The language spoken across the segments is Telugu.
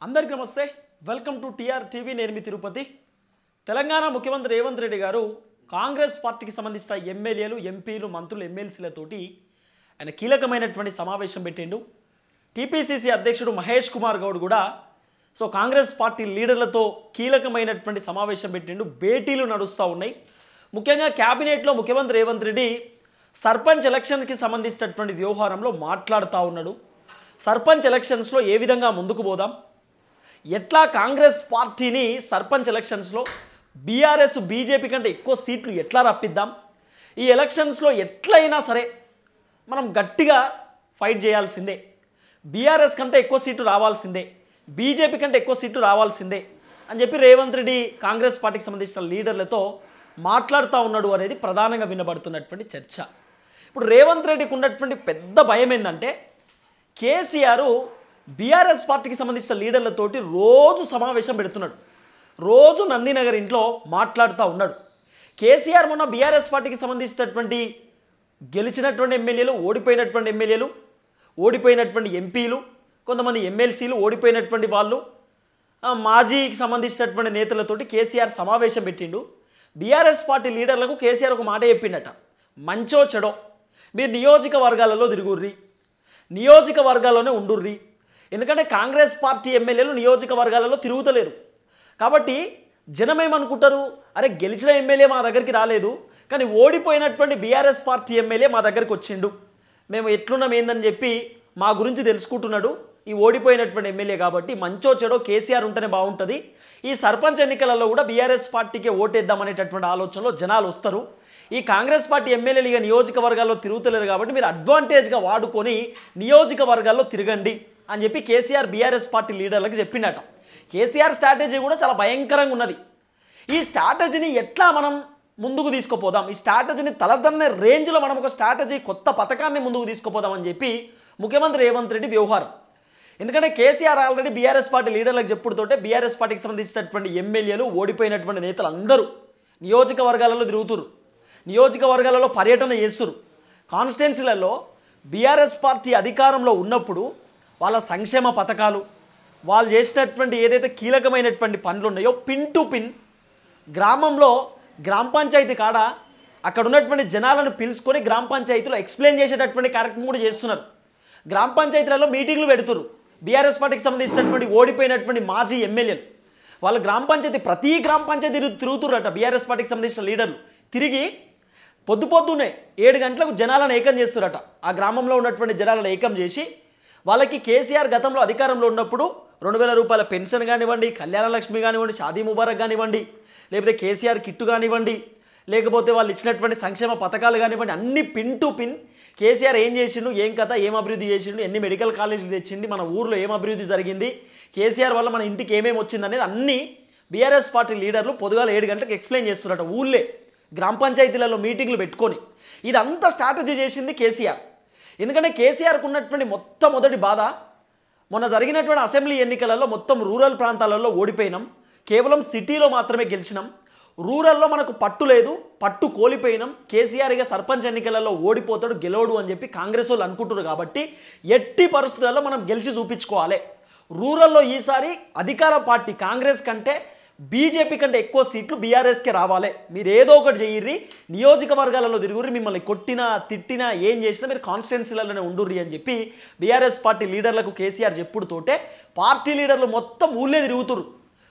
అందరికీ నమస్తే వెల్కమ్ టు టిఆర్ టీవీ నేను మీ తిరుపతి తెలంగాణ ముఖ్యమంత్రి రేవంత్ రెడ్డి గారు కాంగ్రెస్ పార్టీకి సంబంధించిన ఎమ్మెల్యేలు ఎంపీలు మంత్రులు ఎమ్మెల్సీలతోటి ఆయన కీలకమైనటువంటి సమావేశం పెట్టిండు టీపీసీసీ అధ్యక్షుడు మహేష్ కుమార్ గౌడ్ కూడా కాంగ్రెస్ పార్టీ లీడర్లతో కీలకమైనటువంటి సమావేశం పెట్టిండు భేటీలు నడుస్తూ ఉన్నాయి ముఖ్యంగా క్యాబినెట్లో ముఖ్యమంత్రి రేవంత్ రెడ్డి సర్పంచ్ ఎలక్షన్కి సంబంధించినటువంటి వ్యవహారంలో మాట్లాడుతూ ఉన్నాడు సర్పంచ్ ఎలక్షన్స్లో ఏ విధంగా ముందుకు పోదాం ఎట్లా కాంగ్రెస్ పార్టీని సర్పంచ్ ఎలక్షన్స్లో బీఆర్ఎస్ బీజేపీ కంటే ఎక్కువ సీట్లు ఎట్లా రప్పిద్దాం ఈ ఎలక్షన్స్లో ఎట్లయినా సరే మనం గట్టిగా ఫైట్ చేయాల్సిందే బీఆర్ఎస్ కంటే ఎక్కువ సీట్లు రావాల్సిందే బీజేపీ కంటే ఎక్కువ సీట్లు రావాల్సిందే అని చెప్పి రేవంత్ రెడ్డి కాంగ్రెస్ పార్టీకి సంబంధించిన లీడర్లతో మాట్లాడుతూ ఉన్నాడు అనేది ప్రధానంగా వినబడుతున్నటువంటి చర్చ ఇప్పుడు రేవంత్ రెడ్డికి ఉన్నటువంటి పెద్ద భయం ఏంటంటే కేసీఆర్ బీఆర్ఎస్ పార్టీకి సంబంధించిన లీడర్లతోటి రోజు సమావేశం పెడుతున్నాడు రోజు నందినగర్ ఇంట్లో మాట్లాడుతూ ఉన్నాడు కేసీఆర్ మొన్న బీఆర్ఎస్ పార్టీకి సంబంధించినటువంటి గెలిచినటువంటి ఎమ్మెల్యేలు ఓడిపోయినటువంటి ఎంపీలు కొంతమంది ఎమ్మెల్సీలు ఓడిపోయినటువంటి వాళ్ళు మాజీకి సంబంధించినటువంటి నేతలతోటి కేసీఆర్ సమావేశం పెట్టిండు బీఆర్ఎస్ పార్టీ లీడర్లకు కేసీఆర్ ఒక మాట చెప్పిండట మంచో చెడో మీరు నియోజకవర్గాలలో తిరుగుర్రి నియోజకవర్గాల్లోనే ఉండుర్రి ఎందుకంటే కాంగ్రెస్ పార్టీ ఎమ్మెల్యేలు నియోజకవర్గాలలో తిరుగుతలేరు కాబట్టి జనం ఏమనుకుంటారు అరే గెలిచిన ఎమ్మెల్యే మా దగ్గరికి రాలేదు కానీ ఓడిపోయినటువంటి బీఆర్ఎస్ పార్టీ ఎమ్మెల్యే మా దగ్గరికి వచ్చిండు మేము ఎట్లున్నాం ఏందని చెప్పి మా గురించి తెలుసుకుంటున్నాడు ఈ ఓడిపోయినటువంటి ఎమ్మెల్యే కాబట్టి మంచో చెడో కేసీఆర్ ఉంటేనే బాగుంటుంది ఈ సర్పంచ్ ఎన్నికలలో కూడా బీఆర్ఎస్ పార్టీకే ఓటేద్దామనేటటువంటి ఆలోచనలో జనాలు వస్తారు ఈ కాంగ్రెస్ పార్టీ ఎమ్మెల్యేలు ఇక నియోజకవర్గాల్లో తిరుగుతలేదు కాబట్టి మీరు అడ్వాంటేజ్గా వాడుకొని నియోజకవర్గాల్లో తిరగండి అని చెప్పి కేసీఆర్ బీఆర్ఎస్ పార్టీ లీడర్లకు చెప్పిండట కేసీఆర్ స్ట్రాటజీ కూడా చాలా భయంకరంగా ఉన్నది ఈ స్ట్రాటజీని ఎట్లా మనం ముందుకు తీసుకుపోదాం ఈ స్ట్రాటజీని తలదన్నే రేంజ్లో మనం ఒక స్ట్రాటజీ కొత్త పథకాన్ని ముందుకు తీసుకుపోదామని చెప్పి ముఖ్యమంత్రి రేవంత్ రెడ్డి వ్యవహారం ఎందుకంటే కేసీఆర్ ఆల్రెడీ బీఆర్ఎస్ పార్టీ లీడర్లకు చెప్పుడుతోటే బీఆర్ఎస్ పార్టీకి సంబంధించినటువంటి ఎమ్మెల్యేలు ఓడిపోయినటువంటి నేతలు అందరూ నియోజకవర్గాలలో తిరుగుతురు నియోజకవర్గాలలో పర్యటన చేస్తురు కాన్స్టిట్యున్సీలలో బీఆర్ఎస్ పార్టీ అధికారంలో ఉన్నప్పుడు వాళ్ళ సంక్షేమ పథకాలు వాళ్ళు చేసినటువంటి ఏదైతే కీలకమైనటువంటి పనులు ఉన్నాయో పిన్ టు పిన్ గ్రామంలో గ్రామ పంచాయతీ కాడ అక్కడ ఉన్నటువంటి జనాలను పిలుచుకొని గ్రామ పంచాయతీలో ఎక్స్ప్లెయిన్ చేసేటటువంటి కార్యక్రమం కూడా చేస్తున్నారు గ్రామ పంచాయతీలలో మీటింగ్లు పెడుతురు బీఆర్ఎస్ పార్టీకి సంబంధించినటువంటి ఓడిపోయినటువంటి మాజీ ఎమ్మెల్యేలు వాళ్ళ గ్రామ పంచాయతీ ప్రతి గ్రామ పంచాయతీ తిరుగుతుర్రట బీఆర్ఎస్ పార్టీకి సంబంధించిన లీడర్లు తిరిగి పొద్దున్నే 7 గంటలకు జనాలను ఏకం చేస్తురట ఆ గ్రామంలో ఉన్నటువంటి జనాలను ఏకం చేసి వాళ్ళకి కేసీఆర్ గతంలో అధికారంలో ఉన్నప్పుడు 2000 రూపాయల పెన్షన్ కానివ్వండి కళ్యాణ లక్ష్మి కానివ్వండి షాదీ ముబారక్ కానివ్వండి లేకపోతే కేసీఆర్ కిట్టు కానివ్వండి లేకపోతే వాళ్ళు ఇచ్చినటువంటి సంక్షేమ పథకాలు కానివ్వండి అన్ని పిన్ టు పిన్ కేసీఆర్ ఏం చేసిండు ఏం కథ ఏం అభివృద్ధి చేసిండు ఎన్ని మెడికల్ కాలేజీలు తెచ్చింది మన ఊర్లో ఏం అభివృద్ధి జరిగింది కేసీఆర్ వల్ల మన ఇంటికి ఏమేమి వచ్చింది అనేది అన్నీ బీఆర్ఎస్ పార్టీ లీడర్లు పొద్దుగాల 7 గంటలకు ఎక్స్ప్లెయిన్ చేస్తున్నారట ఊళ్ళే గ్రామ పంచాయతీలలో మీటింగ్లు పెట్టుకొని ఇదంతా స్ట్రాటజీ చేసింది కేసీఆర్ ఎందుకంటే కేసీఆర్కు ఉన్నటువంటి మొట్టమొదటి బాధ మొన్న జరిగినటువంటి అసెంబ్లీ ఎన్నికలలో మొత్తం రూరల్ ప్రాంతాలలో ఓడిపోయినాం కేవలం సిటీలో మాత్రమే గెలిచినాం రూరల్లో మనకు పట్టు లేదు పట్టు కోల్పోయినాం కేసీఆర్ ఇక సర్పంచ్ ఎన్నికలలో ఓడిపోతాడు గెలవడు అని చెప్పి కాంగ్రెస్ వాళ్ళు అనుకుంటున్నారు కాబట్టి ఎట్టి పరిస్థితులలో మనం గెలిచి చూపించుకోవాలి రూరల్లో ఈసారి అధికార పార్టీ కాంగ్రెస్ కంటే బీజేపీ కంటే ఎక్కువ సీట్లు బీఆర్ఎస్కే రావాలి మీరు ఏదో ఒకటి చెయ్యిర్రి నియోజకవర్గాలలో తిరుగుర్రి మిమ్మల్ని కొట్టినా తిట్టినా ఏం చేసినా మీరు కాన్స్టిట్యున్సీలలోనే ఉండుర్రి అని చెప్పి బీఆర్ఎస్ పార్టీ లీడర్లకు కేసీఆర్ చెప్పుడుతోటే పార్టీ లీడర్లు మొత్తం ఊళ్ళే తిరుగుతురు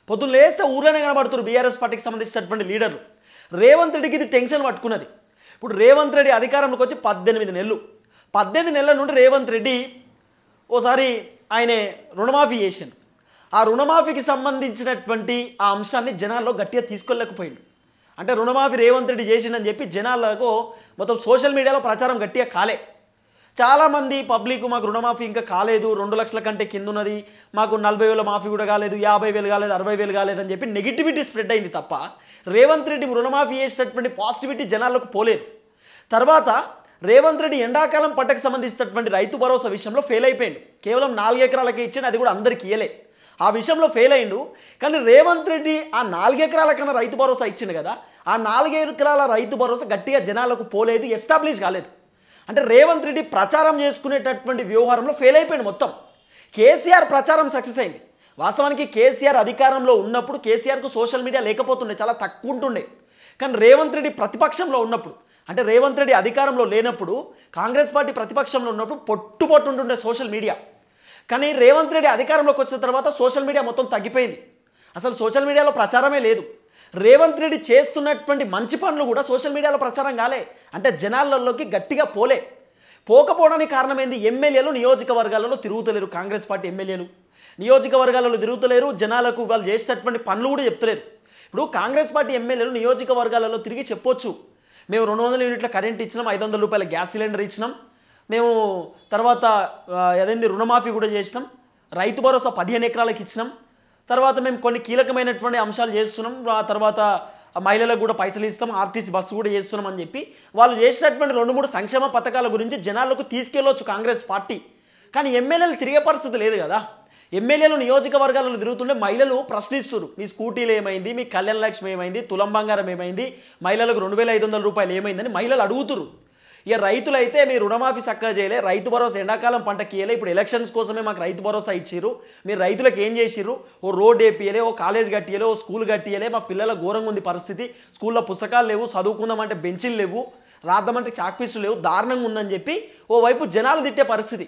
పొద్దున్న లేస్తే ఊర్లోనే కనబడుతున్నారు బీఆర్ఎస్ పార్టీకి సంబంధించినటువంటి లీడర్లు రేవంత్ రెడ్డికి ఇది టెన్షన్ పట్టుకున్నది ఇప్పుడు రేవంత్ రెడ్డి అధికారంలోకి వచ్చి 18 నెలల నుండి రేవంత్ రెడ్డి ఓసారి ఆయన రుణమాఫీ చేసిండు ఆ రుణమాఫీకి సంబంధించినటువంటి ఆ అంశాన్ని జనాల్లో గట్టిగా తీసుకోలేకపోయిండు అంటే రుణమాఫీ రేవంత్ రెడ్డి చేసిండని చెప్పి జనాలకు మొత్తం సోషల్ మీడియాలో ప్రచారం గట్టిగా కాలే చాలామంది పబ్లిక్ మాకు రుణమాఫీ ఇంకా కాలేదు 2 లక్షల కంటే కింద ఉన్నది మాకు 40,000 మాఫీ కూడా కాలేదు 50,000 కాలేదు 60,000 కాలేదని చెప్పి నెగిటివిటీ స్ప్రెడ్ అయింది తప్ప రేవంత్ రెడ్డి రుణమాఫీ చేసినటువంటి పాజిటివిటీ జనాలకు పోలేదు తర్వాత రేవంత్ రెడ్డి ఎండాకాలం పంటకు సంబంధించినటువంటి రైతు భరోసా విషయంలో ఫెయిల్ అయిపోయింది కేవలం 4 ఎకరాలకే ఇచ్చింది అది కూడా అందరికి ఇయ్యలే ఆ విషయంలో ఫెయిల్ అయిండు కానీ రేవంత్ రెడ్డి ఆ 4 ఎకరాల కన్నా రైతు భరోసా ఇచ్చింది కదా ఆ 4 ఎకరాల రైతు భరోసా గట్టిగా జనాలకు పోలేదు ఎస్టాబ్లిష్ కాలేదు అంటే రేవంత్ రెడ్డి ప్రచారం చేసుకునేటటువంటి వ్యవహారంలో ఫెయిల్ అయిపోయింది మొత్తం కేసీఆర్ ప్రచారం సక్సెస్ అయింది వాస్తవానికి కేసీఆర్ అధికారంలో ఉన్నప్పుడు కేసీఆర్కు సోషల్ మీడియా లేకపోతుండే, చాలా తక్కువ ఉంటుండే. కానీ రేవంత్ రెడ్డి ప్రతిపక్షంలో ఉన్నప్పుడు, అంటే రేవంత్ రెడ్డి అధికారంలో లేనప్పుడు, కాంగ్రెస్ పార్టీ ప్రతిపక్షంలో ఉన్నప్పుడు పొట్టు ఉంటుండే సోషల్ మీడియా. కానీ రేవంత్ రెడ్డి అధికారంలోకి వచ్చిన తర్వాత సోషల్ మీడియా మొత్తం తగ్గిపోయింది. అసలు సోషల్ మీడియాలో ప్రచారమే లేదు. రేవంత్ రెడ్డి చేస్తున్నటువంటి మంచి పనులు కూడా సోషల్ మీడియాలో ప్రచారం కాలే, అంటే జనాలలోకి గట్టిగా పోకపోవడానికి కారణం ఏంది? ఎమ్మెల్యేలు నియోజకవర్గాలలో తిరుగుతలేరు. కాంగ్రెస్ పార్టీ ఎమ్మెల్యేలు నియోజకవర్గాలలో తిరుగుతలేరు, జనాలకు వాళ్ళు చేసేటటువంటి పనులు కూడా చెప్తలేరు. ఇప్పుడు కాంగ్రెస్ పార్టీ ఎమ్మెల్యేలు నియోజకవర్గాలలో తిరిగి చెప్పొచ్చు, మేము 200 యూనిట్ల కరెంట్ ఇచ్చినాం, 500 రూపాయల గ్యాస్ సిలిండర్ ఇచ్చినాం, మేము తర్వాత అదేంటి రుణమాఫీ కూడా చేసినాం, రైతు భరోసా 15 ఎకరాలకు ఇచ్చినాం, తర్వాత మేము కొన్ని కీలకమైనటువంటి అంశాలు చేస్తున్నాం, తర్వాత మహిళలకు కూడా పైసలు ఇస్తాం, ఆర్టీసీ బస్సు కూడా చేస్తున్నాం అని చెప్పి వాళ్ళు చేసినటువంటి 2-3 సంక్షేమ పథకాల గురించి జనాలకు తీసుకెళ్ళవచ్చు కాంగ్రెస్ పార్టీ. కానీ ఎమ్మెల్యేలు తిరిగే పరిస్థితి లేదు కదా. ఎమ్మెల్యేలు నియోజకవర్గాలలో తిరుగుతుంటే మహిళలు ప్రశ్నిస్తున్నారు, మీ స్కూటీలు ఏమైంది, మీ కళ్యాణ లక్ష్మి ఏమైంది, తులం బంగారం ఏమైంది, మహిళలకు 2500 రూపాయలు ఏమైందని మహిళలు అడుగుతున్నారు. ఇక రైతులైతే మీరు రుణమాఫీ చక్కగా చేయలే, రైతు భరోసా ఎండాకాలం పంటకి ఇయ్యలే, ఇప్పుడు ఎలక్షన్స్ కోసమే మాకు రైతు భరోసా ఇచ్చిర్రు, మీరు రైతులకు ఏం చేసిర్రు, ఓ రోడ్ వేపియలే, ఓ కాలేజ్ కట్టియలే, ఓ స్కూల్ కట్టియలే, మా పిల్లల ఘోరంగా ఉంది పరిస్థితి, స్కూల్లో పుస్తకాలు లేవు, చదువుకుందామంటే బెంచీలు లేవు, రాద్దామంటే చాక్పీసులు లేవు, దారుణంగా ఉందని చెప్పి ఓవైపు జనాలు తిట్టే పరిస్థితి.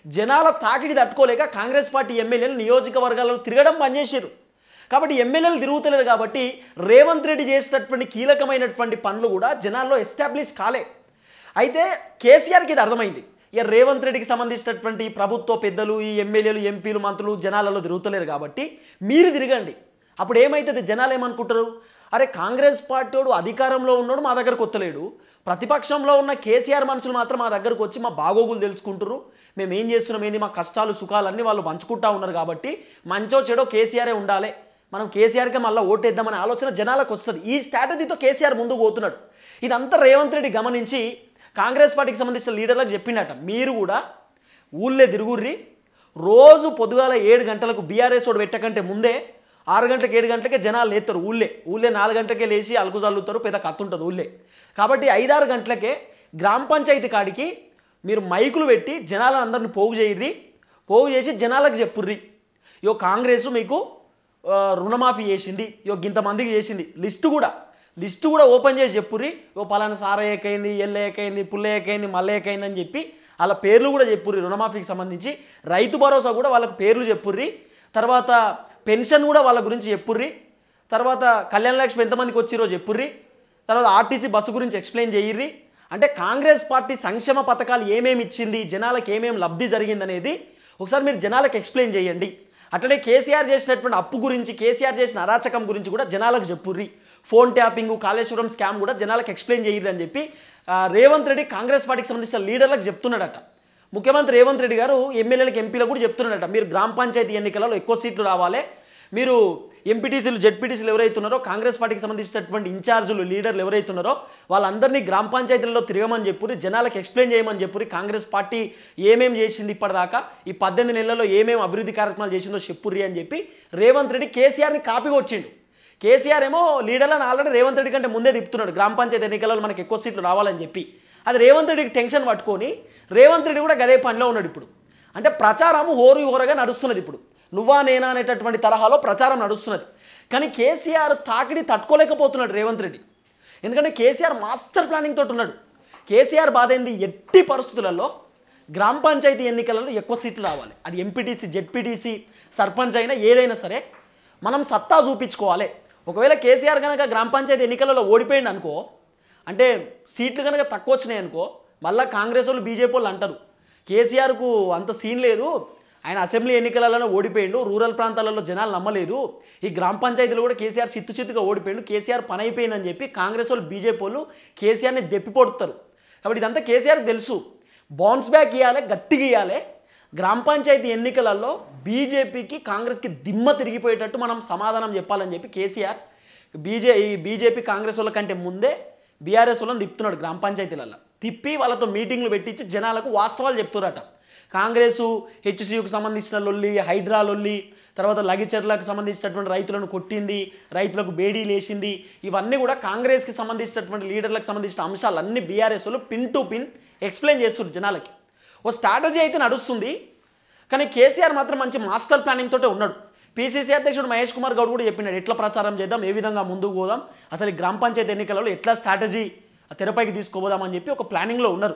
జనాల తాకిడి తట్టుకోలేక కాంగ్రెస్ పార్టీ ఎమ్మెల్యేలు నియోజకవర్గాలలో తిరగడం బంద్ చేశారు. కాబట్టి ఎమ్మెల్యేలు తిరుగుతలేరు కాబట్టి రేవంత్ రెడ్డి చేసేటటువంటి కీలకమైనటువంటి పనులు కూడా జనాల్లో ఎస్టాబ్లిష్ కాలే. అయితే కేసీఆర్కి ఇది అర్థమైంది. ఇక రేవంత్ రెడ్డికి సంబంధించినటువంటి ప్రభుత్వ పెద్దలు, ఈ ఎమ్మెల్యేలు, ఎంపీలు, మంత్రులు జనాలలో తిరుగుతలేరు కాబట్టి మీరు తిరగండి. అప్పుడు ఏమవుతుంది, జనాలు ఏమనుకుంటారు, అరే కాంగ్రెస్ పార్టీ అధికారంలో ఉన్నాడు మా దగ్గరకు వస్తలేడు, ప్రతిపక్షంలో ఉన్న కేసీఆర్ మనుషులు మాత్రం మా దగ్గరకు వచ్చి మా బాగోగులు తెలుసుకుంటారు, మేము ఏం చేస్తున్నాం ఏంది, మా కష్టాలు సుఖాలన్నీ వాళ్ళు పంచుకుంటా ఉన్నారు కాబట్టి మంచో చెడో కేసీఆరే ఉండాలి, మనం కేసీఆర్కే మళ్ళీ ఓటేద్దామనే ఆలోచన జనాలకు వస్తుంది. ఈ స్ట్రాటజీతో కేసీఆర్ ముందుకు పోతున్నాడు. ఇదంతా రేవంత్ రెడ్డి గమనించి కాంగ్రెస్ పార్టీకి సంబంధించిన లీడర్లకు చెప్పిండట, మీరు కూడా ఊళ్ళే తిరుగుర్రి, రోజు పొద్దుగాల 7 గంటలకు బీఆర్ఎస్ ఓడి పెట్టకంటే ముందే 6 గంటలకు 7 గంటలకే జనాలు లేస్తారు. ఊళ్ళే 4 గంటలకే లేచి అలుకు చల్లుతారు, పెద్ద కత్తి ఉంటుంది ఊళ్ళే. కాబట్టి 5-6 గంటలకే గ్రామ పంచాయతీ కాడికి మీరు మైకులు పెట్టి జనాలందరిని పోగు చేసి జనాలకు చెప్పుర్రి, యో కాంగ్రెస్ మీకు రుణమాఫీ చేసింది, యో ఇంతమందికి చేసింది, లిస్టు కూడా ఓపెన్ చేసి చెప్పుర్రి, ఓ పలానా సారయ్యకైంది, ఎల్లయ్యకైంది, పుల్లయ్యకైంది, మల్లయ్యకైంది అని చెప్పి వాళ్ళ పేర్లు కూడా చెప్పుర్రి. రుణమాఫీకి సంబంధించి రైతు భరోసా కూడా వాళ్ళకు పేర్లు చెప్పుర్రి, తర్వాత పెన్షన్ కూడా వాళ్ళ గురించి చెప్పుర్రి, తర్వాత కళ్యాణ లక్ష్మి ఎంతమందికి వచ్చిరో చెప్పుర్రి, తర్వాత ఆర్టీసీ బస్సు గురించి ఎక్స్ప్లెయిన్ చేయిర్రి. అంటే కాంగ్రెస్ పార్టీ సంక్షేమ పథకాలు ఏమేమి ఇచ్చింది, జనాలకు ఏమేమి లబ్ధి జరిగిందనేది ఒకసారి మీరు జనాలకు ఎక్స్ప్లెయిన్ చేయండి. అట్లనే కేసీఆర్ చేసినటువంటి అప్పు గురించి, కేసీఆర్ చేసిన అరాచకం గురించి కూడా జనాలకు చెప్పుర్రి. ఫోన్ ట్యాపింగ్, కాళేశ్వరం స్కామ్ కూడా జనాలకు ఎక్స్ప్లెయిన్ చేయిర్రి అని చెప్పి రేవంత్ రెడ్డి కాంగ్రెస్ పార్టీకి సంబంధించిన లీడర్లకు చెప్తున్నాడట. ముఖ్యమంత్రి రేవంత్ రెడ్డి గారు ఎమ్మెల్యేలకు, ఎంపీలకు కూడా చెప్తున్నాడట, మీరు గ్రామ పంచాయతీ ఎన్నికలలో ఎక్కువ సీట్లు రావాలి, మీరు ఎంపీటీసీలు, జెడ్పీటీసీలు ఎవరైతున్నారో, కాంగ్రెస్ పార్టీకి సంబంధించినటువంటి ఇన్ఛార్జులు, లీడర్లు ఎవరైతున్నారో వాళ్ళందరినీ గ్రామ పంచాయతీలలో తిరగమని చెప్పుర్రి, జనాలకు ఎక్స్ప్లెయిన్ చేయమని చెప్పుర్రి, కాంగ్రెస్ పార్టీ ఏమేమి చేసింది ఇప్పటిదాకా, ఈ 18 నెలల్లో ఏమేమి అభివృద్ధి కార్యక్రమాలు చేసిందో చెప్పుర్రి అని చెప్పి రేవంత్ రెడ్డి కేసీఆర్ని కాపీ వచ్చిండు. కేసీఆర్ ఏమో లీడర్లను ఆల్రెడీ రేవంత్ రెడ్డి కంటే ముందే తిప్పుతున్నాడు, గ్రామ పంచాయతీ ఎన్నికలలో మనకి ఎక్కువ సీట్లు రావాలని చెప్పి. అది రేవంత్ రెడ్డికి టెన్షన్ పట్టుకొని రేవంత్ రెడ్డి కూడా గదే పనిలో ఉన్నాడు ఇప్పుడు. అంటే ప్రచారం హోరుగా నడుస్తున్నది ఇప్పుడు, నువ్వా నేనా అనేటటువంటి తరహాలో ప్రచారం నడుస్తున్నది. కానీ కేసీఆర్ తాకిడి తట్టుకోలేకపోతున్నాడు రేవంత్ రెడ్డి, ఎందుకంటే కేసీఆర్ మాస్టర్ ప్లానింగ్ తోటి ఉన్నాడు. కేసీఆర్ బాధ ఏంది, ఎట్టి పరిస్థితులలో గ్రామ పంచాయతీ ఎన్నికలలో ఎక్కువ సీట్లు రావాలి, అది ఎంపీటీసీ, జెడ్పీటీసీ, సర్పంచ్ అయినా ఏదైనా సరే మనం సత్తా చూపించుకోవాలి. ఒకవేళ కేసీఆర్ కనుక గ్రామ పంచాయతీ ఎన్నికలలో ఓడిపోయింది అనుకో, అంటే సీట్లు కనుక తక్కువ వచ్చినాయి అనుకో, మళ్ళీ కాంగ్రెస్ వాళ్ళు, బీజేపీ వాళ్ళు అంటారు కేసీఆర్కు అంత సీన్ లేదు, ఆయన అసెంబ్లీ ఎన్నికలలో ఓడిపోయిండు, రూరల్ ప్రాంతాలలో జనాలు నమ్మలేదు, ఈ గ్రామ పంచాయతీలో కూడా కేసీఆర్ చిత్తుగా ఓడిపోయిండు, కేసీఆర్ పని అయిపోయిందని చెప్పి కాంగ్రెస్ వాళ్ళు, బీజేపీ వాళ్ళు కేసీఆర్ని దెప్పిపోడుతారు. కాబట్టి ఇదంతా కేసీఆర్కి తెలుసు. బౌన్స్ బ్యాక్ ఇవ్వాలి, గట్టిగా ఇవ్వాలి. గ్రామ పంచాయతీ ఎన్నికలలో బీజేపీకి, కాంగ్రెస్కి దిమ్మ తిరిగిపోయేటట్టు మనం సమాధానం చెప్పాలని చెప్పి కేసీఆర్ బీజేపీ కాంగ్రెస్ వాళ్ళ కంటే ముందే బీఆర్ఎస్ వాళ్ళని తిప్పుతున్నాడు. గ్రామ పంచాయతీలలో తిప్పి వాళ్ళతో మీటింగ్లు పెట్టించి జనాలకు వాస్తవాలు చెప్తున్నారట. కాంగ్రెసు హెచ్సియుకు సంబంధించిన లొల్లి, హైడ్రా లొల్లి, తర్వాత లగిచర్లకు సంబంధించినటువంటి రైతులను కొట్టింది, రైతులకు బేడీలు వేసింది, ఇవన్నీ కూడా కాంగ్రెస్కి సంబంధించినటువంటి లీడర్లకు సంబంధించిన అంశాలన్నీ బీఆర్ఎస్ వాళ్ళు పిన్ టు పిన్ ఎక్స్ప్లెయిన్ చేస్తున్నారు జనాలకి. ఓ స్ట్రాటజీ అయితే నడుస్తుంది, కానీ కేసీఆర్ మాత్రం మంచి మాస్టర్ ప్లానింగ్ తోటే ఉన్నాడు. పీసీసీ అధ్యక్షుడు మహేష్ కుమార్ గౌడ్ కూడా చెప్పినాడు ఎట్లా ప్రచారం చేద్దాం, ఏ విధంగా ముందుకు పోదాం, అసలు ఈ గ్రామ పంచాయతీ ఎన్నికలలో ఎట్లా స్ట్రాటజీ తెరపైకి తీసుకుపోదామని చెప్పి ఒక ప్లానింగ్లో ఉన్నారు.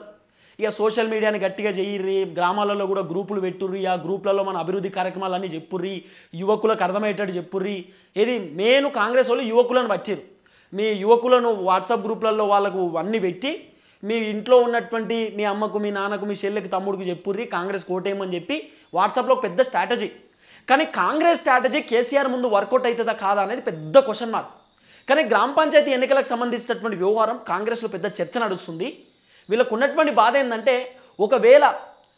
ఇక సోషల్ మీడియాని గట్టిగా చెయ్యిర్రి, గ్రామాలలో కూడా గ్రూపులు పెట్టుర్రి, ఆ గ్రూపులలో మన అభివృద్ధి కార్యక్రమాలన్నీ చెప్పుర్రి, యువకులకు అర్థమయ్యేటట్టు చెప్పుర్రి. ఏది మెయిన్ కాంగ్రెస్ వాళ్ళు యువకులను పట్టిరు. మీ యువకులను వాట్సాప్ గ్రూపులలో వాళ్ళకు అన్నీ పెట్టి మీ ఇంట్లో ఉన్నటువంటి మీ అమ్మకు, మీ నాన్నకు, మీ చెల్లెకి, తమ్ముడికి చెప్పుర్రి కాంగ్రెస్ కోటేయమని చెప్పి వాట్సాప్లో పెద్ద స్ట్రాటజీ. కానీ కాంగ్రెస్ స్ట్రాటజీ కేసీఆర్ ముందు వర్కౌట్ అవుతుందా కాదా అనేది పెద్ద క్వశ్చన్ మార్క్. కానీ గ్రామ పంచాయతీ ఎన్నికలకు సంబంధించినటువంటి వ్యవహారం కాంగ్రెస్లో పెద్ద చర్చ నడుస్తుంది. వీళ్ళకు ఉన్నటువంటి బాధ ఏంటంటే ఒకవేళ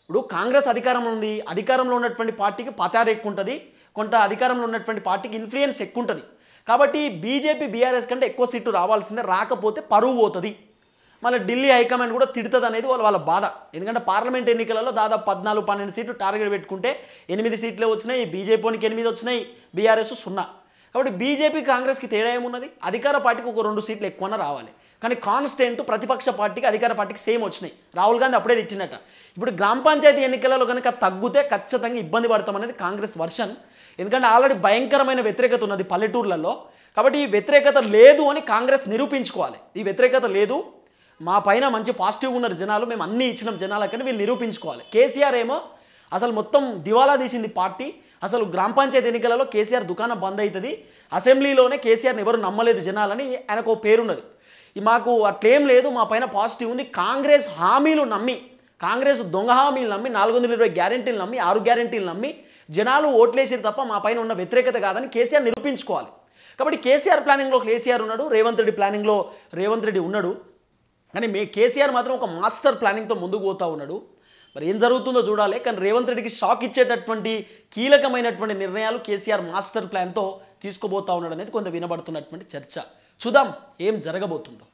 ఇప్పుడు కాంగ్రెస్ అధికారంలో ఉంది, అధికారంలో ఉన్నటువంటి పార్టీకి పతారు ఎక్కువ ఉంటుంది, కొంత అధికారంలో ఉన్నటువంటి పార్టీకి ఇన్ఫ్లుయెన్స్ ఎక్కువ ఉంటుంది. కాబట్టి బీజేపీ బీఆర్ఎస్ కంటే ఎక్కువ సీట్లు రావాల్సిందే, రాకపోతే పరువు పోతుంది, మళ్ళీ ఢిల్లీ హైకమాండ్ కూడా తిడుతుంది అనేది వాళ్ళ బాధ. ఎందుకంటే పార్లమెంట్ ఎన్నికలలో దాదాపు 14-12 సీట్లు టార్గెట్ పెట్టుకుంటే 8 సీట్లే వచ్చినాయి, బీజేపీకి 8 వచ్చినాయి, బీఆర్ఎస్ 0. కాబట్టి బీజేపీ కాంగ్రెస్కి తేడా ఏమున్నది, అధికార పార్టీకి ఒక 2 సీట్లు ఎక్కువన్నా రావాలి. కానీ కాన్స్టెంట్ ప్రతిపక్ష పార్టీకి అధికార పార్టీకి సేమ్ వచ్చినాయి. రాహుల్ గాంధీ అప్పుడే తిట్టినట్ట. ఇప్పుడు గ్రామ పంచాయతీ ఎన్నికలలో కనుక తగ్గితే ఖచ్చితంగా ఇబ్బంది పడతామనేది కాంగ్రెస్ వర్షన్. ఎందుకంటే ఆల్రెడీ భయంకరమైన వ్యతిరేకత ఉన్నది పల్లెటూర్లలో. కాబట్టి ఈ వ్యతిరేకత లేదు అని కాంగ్రెస్ నిరూపించుకోవాలి. ఈ వ్యతిరేకత లేదు, మా పైన మంచి పాజిటివ్గా ఉన్నారు జనాలు, మేము అన్నీ ఇచ్చినాం జనాలకని వీళ్ళు నిరూపించుకోవాలి. కేసీఆర్ ఏమో అసలు మొత్తం దివాలా తీసింది పార్టీ. అసలు గ్రామ పంచాయతీ ఎన్నికలలో కేసీఆర్ దుకాణం బంద్ అవుతుంది, అసెంబ్లీలోనే కేసీఆర్ని ఎవరు నమ్మలేదు జనాలని ఆయనకు పేరున్నది. మాకు అట్లేం లేదు, మా పైన పాజిటివ్ ఉంది, కాంగ్రెస్ హామీలు నమ్మి, కాంగ్రెస్ దొంగ హామీలు నమ్మి, 420 గ్యారెంటీలు నమ్మి, 6 గ్యారెంటీలు నమ్మి జనాలు ఓట్లేసారు తప్ప మా పైన ఉన్న వ్యతిరేకత కాదని కేసీఆర్ నిరూపించుకోవాలి. కాబట్టి కేసీఆర్ ప్లానింగ్లో కేసీఆర్ ఉన్నాడు, రేవంత్ రెడ్డి ప్లానింగ్లో రేవంత్ రెడ్డి ఉన్నాడు. కానీ కేసీఆర్ మాత్రం ఒక మాస్టర్ ప్లానింగ్తో ముందుకు పోతూ ఉన్నాడు. మరి ఏం జరుగుతుందో చూడాలి. కానీ రేవంత్ రెడ్డికి షాక్ ఇచ్చేటటువంటి కీలకమైనటువంటి నిర్ణయాలు కేసీఆర్ మాస్టర్ ప్లాన్తో తీసుకుపోతా ఉన్నాడు అనేది కొంత వినబడుతున్నటువంటి చర్చ. చూద్దాం ఏం జరగబోతుందో.